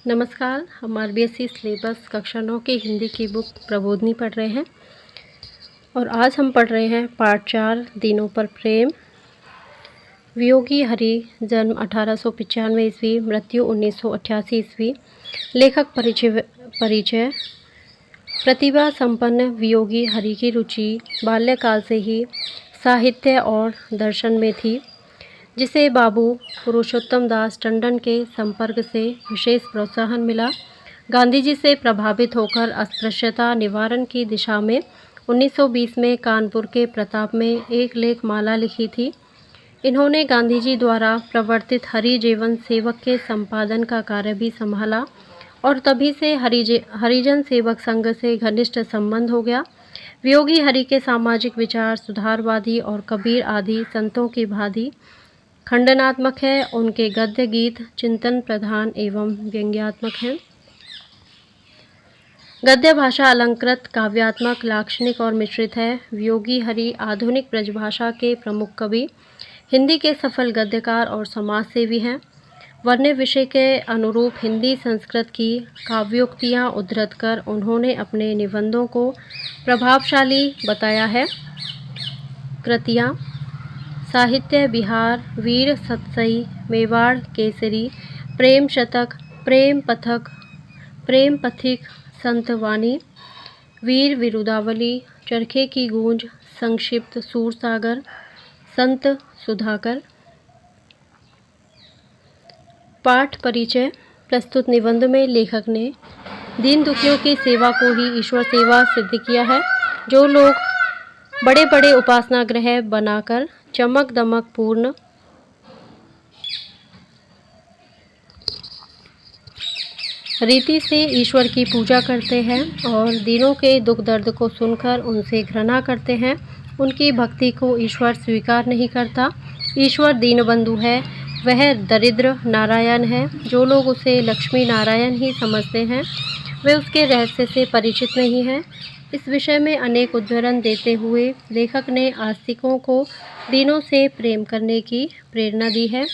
नमस्कार। हम RBSC syllabus कक्षा 9 की हिंदी की बुक प्रबोधिनी पढ़ रहे हैं और आज हम पढ़ रहे हैं पाठ 4 दिनों पर प्रेम। वियोगी हरि, जन्म 1895 ईस्वी, मृत्यु 1988 ईस्वी। लेखक परिचय। प्रतिभा संपन्न वियोगी हरि की रुचि बाल्यकाल से ही साहित्य और दर्शन में थी, जिसे बाबू पुरुषोत्तम दास टंडन के संपर्क से विशेष प्रोत्साहन मिला। गांधी जी से प्रभावित होकर अस्पृश्यता निवारण की दिशा में 1920 में कानपुर के प्रताप में एक लेख माला लिखी थी। इन्होंने गांधी जी द्वारा प्रवर्तित हरि जीवन सेवक के संपादन का कार्य भी संभाला और तभी से हरिजन सेवक संघ से घनिष्ठ संबंध हो गया। वियोगी हरि के सामाजिक विचार सुधारवादी और कबीर आदि संतों की भांति खंडनात्मक है। उनके गद्य गीत चिंतन प्रधान एवं व्यंग्यात्मक हैं। गद्य भाषा अलंकृत, काव्यात्मक, लाक्षणिक और मिश्रित है। वियोगी हरि आधुनिक ब्रजभाषा के प्रमुख कवि, हिंदी के सफल गद्यकार और समाजसेवी हैं। वर्ण्य विषय के अनुरूप हिंदी संस्कृत की काव्योक्तियाँ उद्धृत कर उन्होंने अपने निबंधों को प्रभावशाली बताया है। कृतियाँ: साहित्य बिहार, वीर सतसई, मेवाड़ केसरी, प्रेम शतक, प्रेम पथक, प्रेम पथिक, संतवानी, वीर विरुदावली, चरखे की गूंज, संक्षिप्त सूरसागर, संत सुधाकर। पाठ परिचय। प्रस्तुत निबंध में लेखक ने दीन दुखियों की सेवा को ही ईश्वर सेवा सिद्ध किया है। जो लोग बड़े बड़े उपासना गृह बनाकर चमक दमक पूर्ण रीति से ईश्वर की पूजा करते हैं और दीनों के दुख दर्द को सुनकर उनसे घृणा करते हैं, उनकी भक्ति को ईश्वर स्वीकार नहीं करता। ईश्वर दीनबंधु है, वह दरिद्र नारायण है। जो लोग उसे लक्ष्मी नारायण ही समझते हैं, वे उसके रहस्य से परिचित नहीं हैं। इस विषय में अनेक उद्धरण देते हुए लेखक ने आस्तिकों को दीनों से प्रेम करने की प्रेरणा दी है।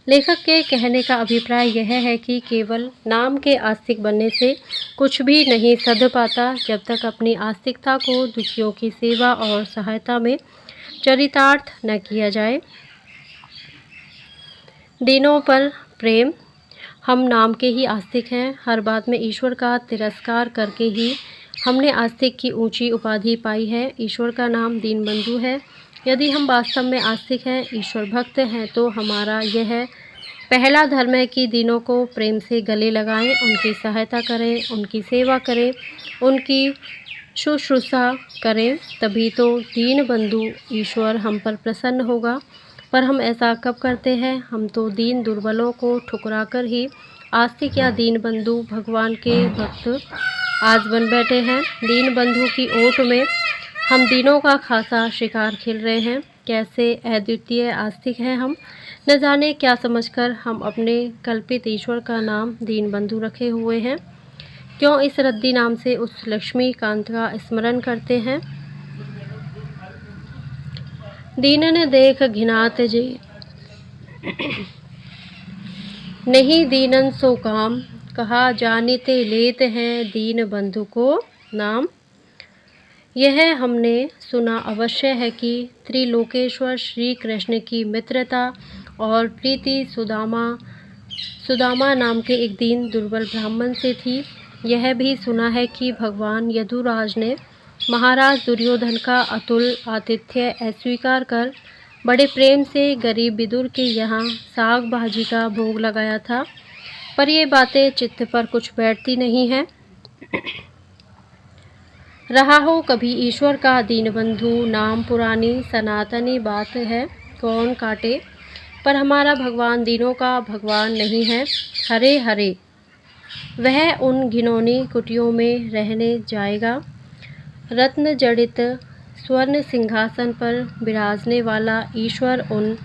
लेखक के कहने का अभिप्राय यह है कि केवल नाम के आस्तिक बनने से कुछ भी नहीं सिद्ध पाता, जब तक अपनी आस्तिकता को दुखियों की सेवा और सहायता में चरितार्थ न किया जाए। दीनों पर प्रेम। हम नाम के ही आस्तिक हैं। हर बात में ईश्वर का तिरस्कार करके ही हमने आस्तिक की ऊंची उपाधि पाई है। ईश्वर का नाम दीनबंधु है। यदि हम वास्तव में आस्तिक हैं, ईश्वर भक्त हैं, तो हमारा यह पहला धर्म है कि दीनों को प्रेम से गले लगाएं, उनकी सहायता करें, उनकी सेवा करें, उनकी शुश्रूषा करें। तभी तो दीनबंधु ईश्वर हम पर प्रसन्न होगा। पर हम ऐसा कब करते हैं? हम तो दीन दुर्बलों को ठुकराकर ही आस्तिक या दीनबंधु भगवान के भक्त आज बन बैठे हैं। दीनबंधु की ओट में हम दीनों का खासा शिकार खेल रहे हैं। कैसे अद्वितीय आस्तिक हैं हम! न जाने क्या समझकर हम अपने कल्पित ईश्वर का नाम दीनबंधु रखे हुए हैं। क्यों इस रद्दी नाम से उस लक्ष्मीकांत का स्मरण करते हैं? दीनन देख घिनात जे, नहीं दीनन सो काम, कहा जानिते लेत हैं दीन बंधु को नाम। यह हमने सुना अवश्य है कि त्रिलोकेश्वर श्री कृष्ण की मित्रता और प्रीति सुदामा नाम के एक दीन दुर्बल ब्राह्मण से थी। यह भी सुना है कि भगवान यदुराज ने महाराज दुर्योधन का अतुल आतिथ्य अस्वीकार कर बड़े प्रेम से गरीब विदुर के यहाँ साग भाजी का भोग लगाया था। पर ये बातें चित्त पर कुछ बैठती नहीं हैं। रहा हो कभी ईश्वर का दीनबंधु नाम, पुरानी सनातनी बात है, कौन काटे। पर हमारा भगवान दीनों का भगवान नहीं है। हरे हरे वह उन घिनौनी कुटियों में रहने जाएगा। रत्न जड़ित स्वर्ण सिंहासन पर विराजने वाला ईश्वर उन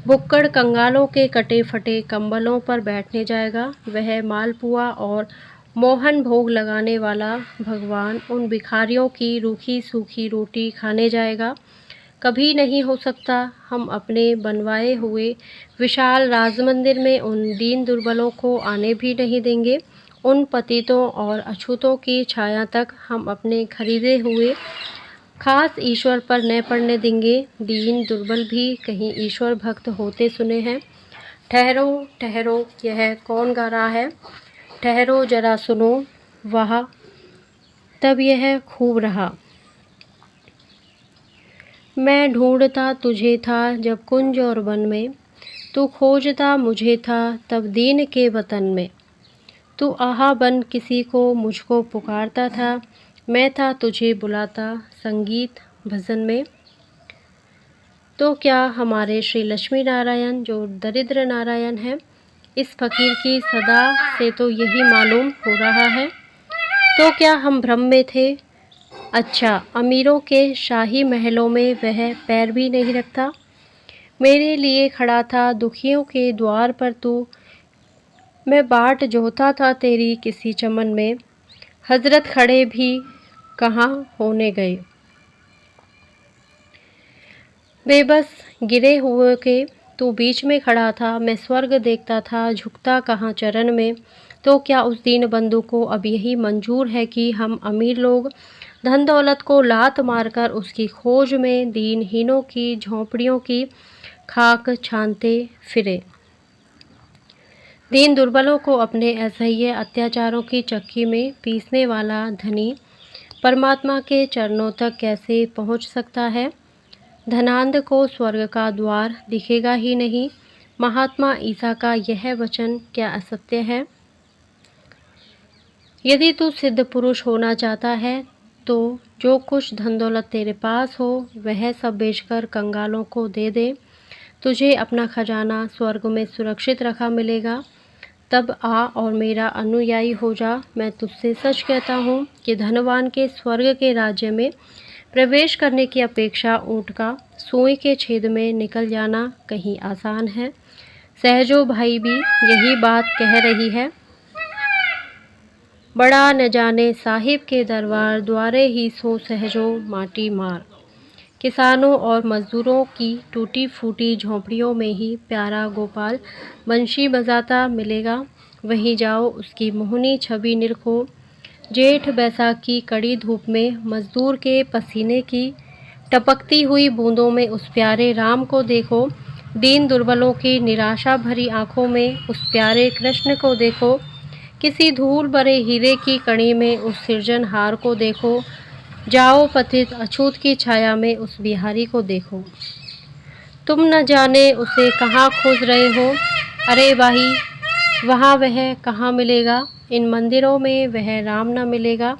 भुक्कड़ कंगालों के कटे फटे कंबलों पर बैठने जाएगा। वह मालपुआ और मोहन भोग लगाने वाला भगवान उन भिखारियों की रूखी सूखी रोटी खाने जाएगा। कभी नहीं हो सकता। हम अपने बनवाए हुए विशाल राजमंदिर में उन दीन दुर्बलों को आने भी नहीं देंगे। उन पतितों और अछूतों की छाया तक हम अपने खरीदे हुए खास ईश्वर पर न पड़ने देंगे। दीन दुर्बल भी कहीं ईश्वर भक्त होते सुने हैं। ठहरो ठहरो, यह कौन गा रहा है? ठहरो जरा सुनो, वह तब यह खूब रहा। मैं ढूंढता तुझे था जब कुंज और वन में, तू खोजता मुझे था तब दीन के वतन में। तू आहा बन किसी को मुझको पुकारता था, मैं था तुझे बुलाता संगीत भजन में। तो क्या हमारे श्री लक्ष्मी नारायण जो दरिद्र नारायण हैं, इस फकीर की सदा से तो यही मालूम हो रहा है। तो क्या हम भ्रम में थे? अच्छा, अमीरों के शाही महलों में वह पैर भी नहीं रखता। मेरे लिए खड़ा था दुखियों के द्वार पर तू। मैं बाट जोहता था तेरी किसी चमन में। हजरत खड़े भी कहाँ होने गए। बेबस गिरे हुए के तू बीच में खड़ा था। मैं स्वर्ग देखता था झुकता कहाँ चरण में। तो क्या उस दीन बंधु को अब यही मंजूर है कि हम अमीर लोग धन दौलत को लात मारकर उसकी खोज में दीनहीनों की झोंपड़ियों की खाक छानते फिरे। दीन दुर्बलों को अपने असह्य अत्याचारों की चक्की में पीसने वाला धनी परमात्मा के चरणों तक कैसे पहुंच सकता है? धनांध को स्वर्ग का द्वार दिखेगा ही नहीं। महात्मा ईसा का यह वचन क्या असत्य है? यदि तू सिद्ध पुरुष होना चाहता है तो जो कुछ धन दौलत तेरे पास हो वह सब बेचकर कंगालों को दे दे। तुझे अपना खजाना स्वर्ग में सुरक्षित रखा मिलेगा। तब आ और मेरा अनुयायी हो जा। मैं तुझसे सच कहता हूँ कि धनवान के स्वर्ग के राज्य में प्रवेश करने की अपेक्षा ऊँट का सुई के छेद में निकल जाना कहीं आसान है। सहजो भाई भी यही बात कह रही है। बड़ा न जाने साहिब के दरबार द्वारे ही सो सहजो माटी मार। किसानों और मजदूरों की टूटी फूटी झोंपड़ियों में ही प्यारा गोपाल बंशी बजाता मिलेगा। वहीं जाओ उसकी मोहनी छवि निरखो। जेठ बैसाख की कड़ी धूप में मजदूर के पसीने की टपकती हुई बूंदों में उस प्यारे राम को देखो। दीन दुर्बलों की निराशा भरी आंखों में उस प्यारे कृष्ण को देखो। किसी धूल भरे हीरे की कणी में उस सृजनहार को देखो। जाओ पतित अछूत की छाया में उस बिहारी को देखो। तुम न जाने उसे कहाँ खोज रहे हो। अरे भाई, वहाँ वह कहाँ मिलेगा। इन मंदिरों में वह राम न मिलेगा।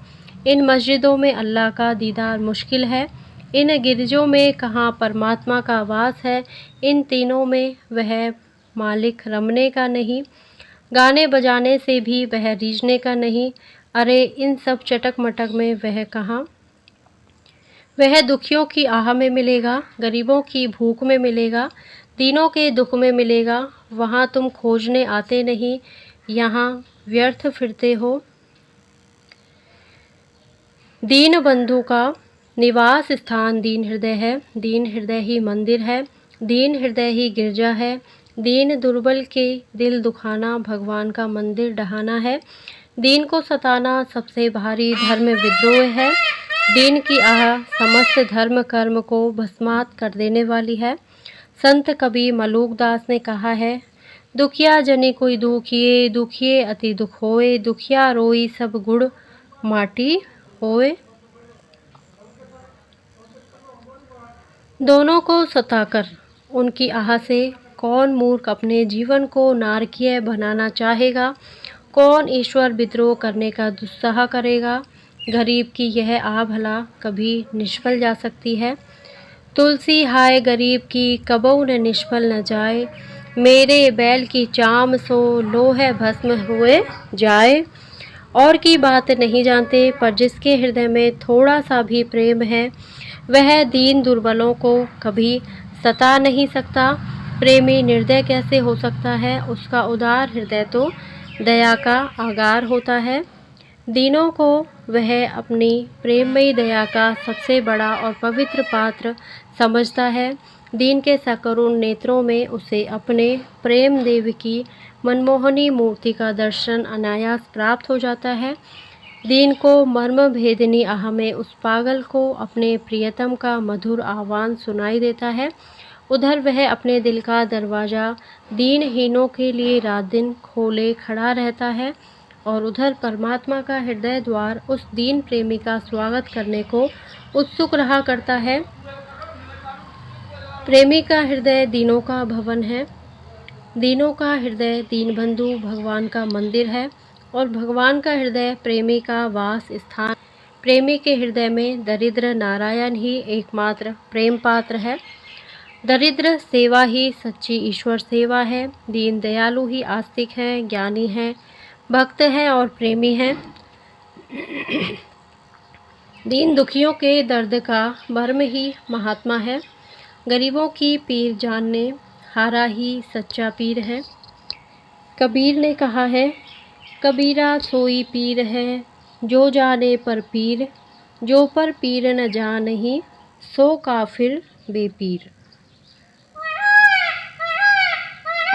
इन मस्जिदों में अल्लाह का दीदार मुश्किल है। इन गिरजों में कहाँ परमात्मा का वास है। इन तीनों में वह मालिक रमने का नहीं, गाने बजाने से भी वह रीझने का नहीं। अरे इन सब चटक मटक में वह कहाँ। वह दुखियों की आह में मिलेगा, गरीबों की भूख में मिलेगा, दीनों के दुख में मिलेगा। वहाँ तुम खोजने आते नहीं, यहाँ व्यर्थ फिरते हो। दीन बंधु का निवास स्थान दीन हृदय है। दीन हृदय ही मंदिर है। दीन हृदय ही गिरजा है। दीन दुर्बल के दिल दुखाना भगवान का मंदिर ढहाना है। दीन को सताना सबसे भारी धर्म विद्रोह है। दीन की आह समस्त धर्म कर्म को भस्मात कर देने वाली है। संत कवि मलूकदास ने कहा है, दुखिया जनि कोई दुखिए, दुखिए अति दुख होए, दुखिया रोई सब गुड़ माटी होए। दोनों को सताकर उनकी आह से कौन मूर्ख अपने जीवन को नारकीय बनाना चाहेगा। कौन ईश्वर विद्रोह करने का दुस्साह करेगा। गरीब की यह आह भला कभी निष्फल जा सकती है। तुलसी हाय गरीब की कबहू न निष्फल न जाए, मेरे बैल की चाम सो लोह भस्म हुए जाए। और की बात नहीं जानते, पर जिसके हृदय में थोड़ा सा भी प्रेम है वह दीन दुर्बलों को कभी सता नहीं सकता। प्रेमी निर्दय कैसे हो सकता है। उसका उदार हृदय तो दया का आगार होता है। दीनों को वह अपनी प्रेममयी दया का सबसे बड़ा और पवित्र पात्र समझता है। दीन के सकरुण नेत्रों में उसे अपने प्रेम देव की मनमोहनी मूर्ति का दर्शन अनायास प्राप्त हो जाता है। दीन को मर्म भेदिनी आह में उस पागल को अपने प्रियतम का मधुर आह्वान सुनाई देता है। उधर वह अपने दिल का दरवाज़ा दीनहीनों के लिए रात दिन खोले खड़ा रहता है और उधर परमात्मा का हृदय द्वार उस दीन प्रेमी का स्वागत करने को उत्सुक रहा करता है। प्रेमी का हृदय दीनों का भवन है, दीनों का हृदय दीनबंधु भगवान का मंदिर है और भगवान का हृदय प्रेमी का वास स्थान। प्रेमी के हृदय में दरिद्र नारायण ही एकमात्र प्रेम पात्र है। दरिद्र सेवा ही सच्ची ईश्वर सेवा है। दीन दयालु ही आस्तिक हैं, ज्ञानी हैं, भक्त हैं और प्रेमी हैं। दीन दुखियों के दर्द का मर्म ही महात्मा है। गरीबों की पीर जानने हारा ही सच्चा पीर है। कबीर ने कहा है, कबीरा सोई पीर है जो जाने पर पीर, जो पर पीर न जानही सो काफिर बेपीर।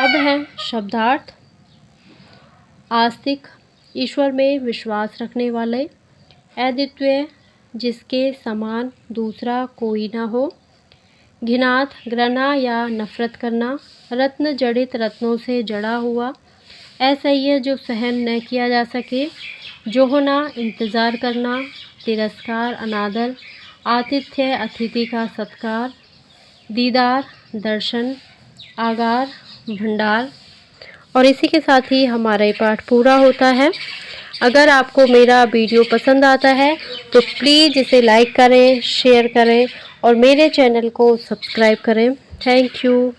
अब है शब्दार्थ। आस्तिक, ईश्वर में विश्वास रखने वाले। अद्वितीय, जिसके समान दूसरा कोई ना हो। घिनात, घृणा या नफरत करना। रत्न जड़ित, रत्नों से जड़ा हुआ। असह्य, जो सहन न किया जा सके। जोहना, इंतज़ार करना। तिरस्कार, अनादर। आतिथ्य, अतिथि का सत्कार। दीदार, दर्शन। आगार, भंडार। और इसी के साथ ही हमारा ये पाठ पूरा होता है। अगर आपको मेरा वीडियो पसंद आता है तो प्लीज़ इसे लाइक करें, शेयर करें और मेरे चैनल को सब्सक्राइब करें। Thank you.